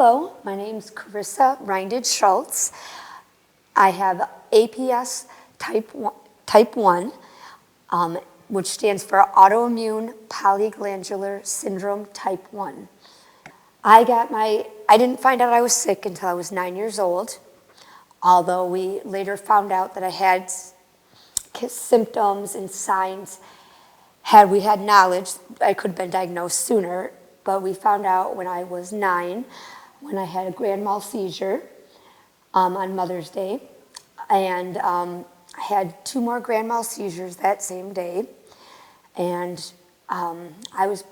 Hello, my name is Karissa Schultz. I have APS type 1, which stands for Autoimmune Polyglandular Syndrome type 1. I didn't find out I was sick until I was 9 years old, although we later found out that I had symptoms and signs. Had we had knowledge, I could have been diagnosed sooner, but we found out when I was 9, when I had a grand mal seizure on Mother's Day. And I had 2 more grand mal seizures that same day. And I was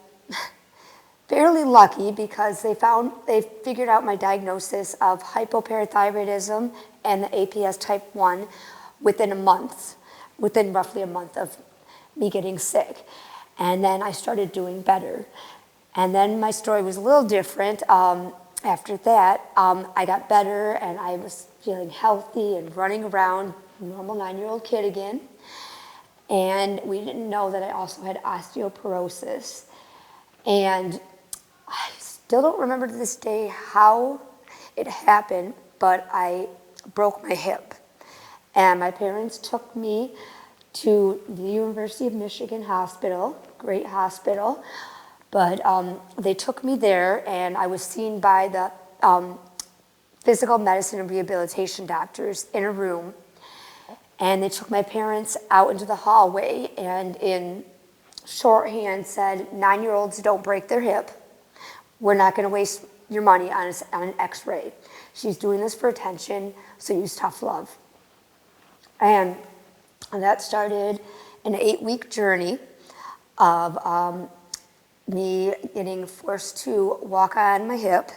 fairly lucky because they figured out my diagnosis of hypoparathyroidism and the APS type 1 within roughly a month of me getting sick. And then I started doing better. And then my story was a little different. After that, I got better and I was feeling healthy and running around, normal 9-year-old kid again. And we didn't know that I also had osteoporosis. And I still don't remember to this day how it happened, but I broke my hip. And my parents took me to the University of Michigan hospital, great hospital. But they took me there, and I was seen by the physical medicine and rehabilitation doctors in a room. And they took my parents out into the hallway and in shorthand said, 9-year-olds don't break their hip. We're not going to waste your money on an x-ray. She's doing this for attention, so use tough love. And that started an 8-week journey of me getting forced to walk on my hip,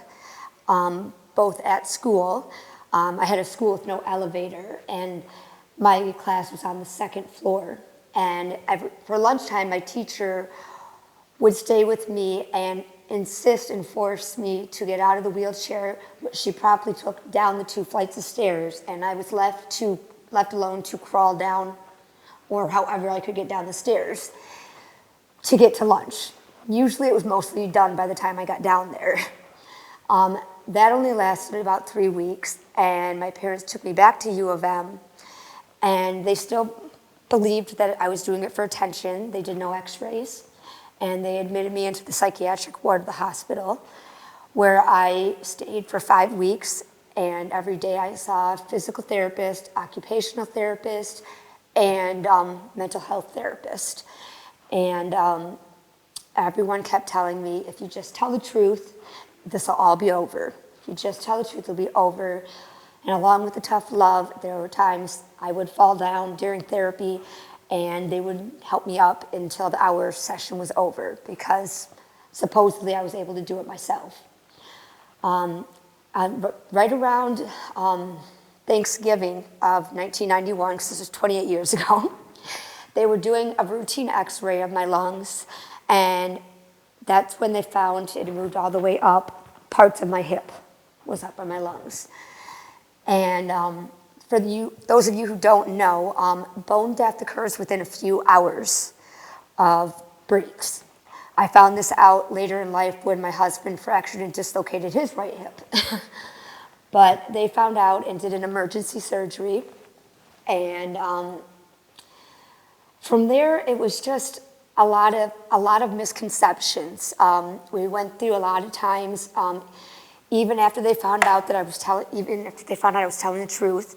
both at school. I had a school with no elevator, and my class was on the 2nd floor. And for lunchtime, my teacher would stay with me and insist and force me to get out of the wheelchair, which she promptly took down the 2 flights of stairs, and I was left alone to crawl down, or however I could get down the stairs to get to lunch. Usually it was mostly done by the time I got down there. That only lasted about 3 weeks, and my parents took me back to U of M, and they still believed that I was doing it for attention. They did no x-rays, and they admitted me into the psychiatric ward of the hospital, where I stayed for 5 weeks, and every day I saw a physical therapist, occupational therapist, and mental health therapist. And everyone kept telling me, if you just tell the truth, this will all be over. If you just tell the truth, it'll be over. And along with the tough love, there were times I would fall down during therapy, and they would help me up until the hour session was over, because supposedly I was able to do it myself. Right around Thanksgiving of 1991, because this was 28 years ago, they were doing a routine x-ray of my lungs, and that's when they found it moved all the way up. Parts of my hip was up on my lungs. And for those of you who don't know, bone death occurs within a few hours of breaks. I found this out later in life when my husband fractured and dislocated his right hip. But they found out and did an emergency surgery. And from there, it was just a lot of misconceptions. We went through a lot of times, even after they found out that I was telling the truth,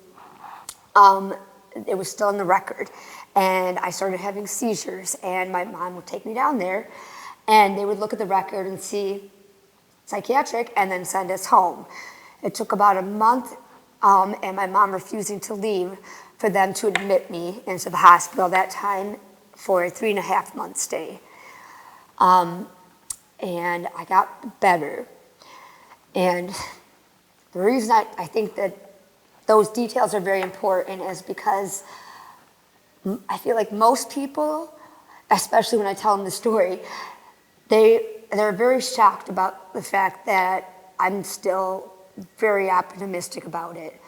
it was still in the record. And I started having seizures, and my mom would take me down there, and they would look at the record and see psychiatric and then send us home. It took about a month, and my mom refusing to leave, for them to admit me into the hospital that time for a 3.5-month stay. And I got better. And the reason I think that those details are very important is because I feel like most people, especially when I tell them the story, they're very shocked about the fact that I'm still very optimistic about it.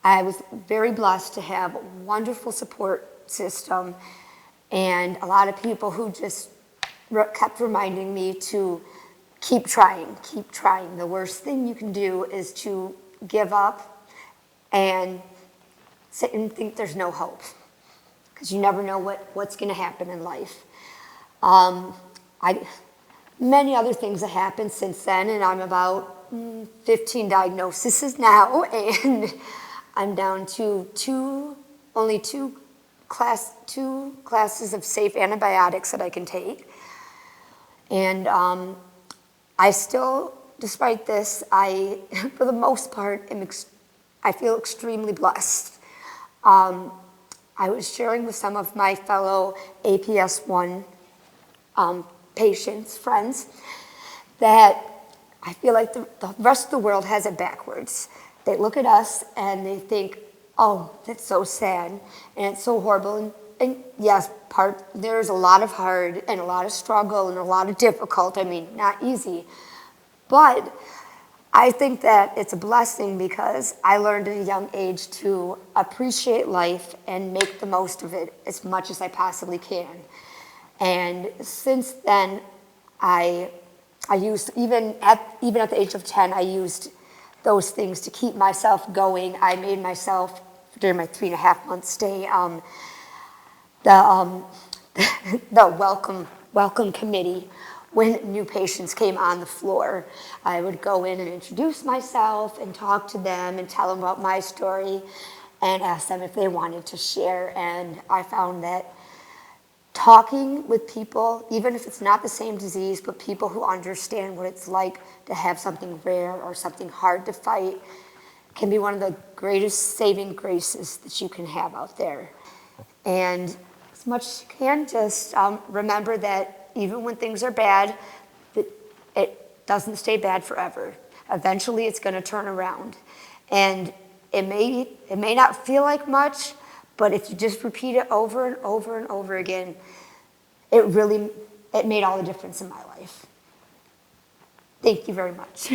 I was very blessed to have a wonderful support system and a lot of people who just kept reminding me to keep trying, keep trying. The worst thing you can do is to give up and sit and think there's no hope, because you never know what's going to happen in life. Many other things have happened since then, and I'm about 15 diagnoses now, and I'm down to only two classes of safe antibiotics that I can take. And I still, despite this, for the most part, I feel extremely blessed. I was sharing with some of my fellow APS-1 patients, friends, that I feel like the rest of the world has it backwards. They look at us and they think, oh, that's so sad and it's so horrible. And yes, there's a lot of hard and a lot of struggle and a lot of difficult. I mean, not easy. But I think that it's a blessing because I learned at a young age to appreciate life and make the most of it as much as I possibly can. And since then, I used, even at the age of 10, I used those things to keep myself going. I made myself, during my 3.5-month stay, the welcome committee. When new patients came on the floor, I would go in and introduce myself and talk to them and tell them about my story and ask them if they wanted to share. And I found that talking with people, even if it's not the same disease, but people who understand what it's like to have something rare or something hard to fight, can be one of the greatest saving graces that you can have out there. And as much as you can, just remember that even when things are bad, it doesn't stay bad forever. Eventually it's going to turn around. And it may not feel like much, but if you just repeat it over and over and over again, it made all the difference in my life. Thank you very much.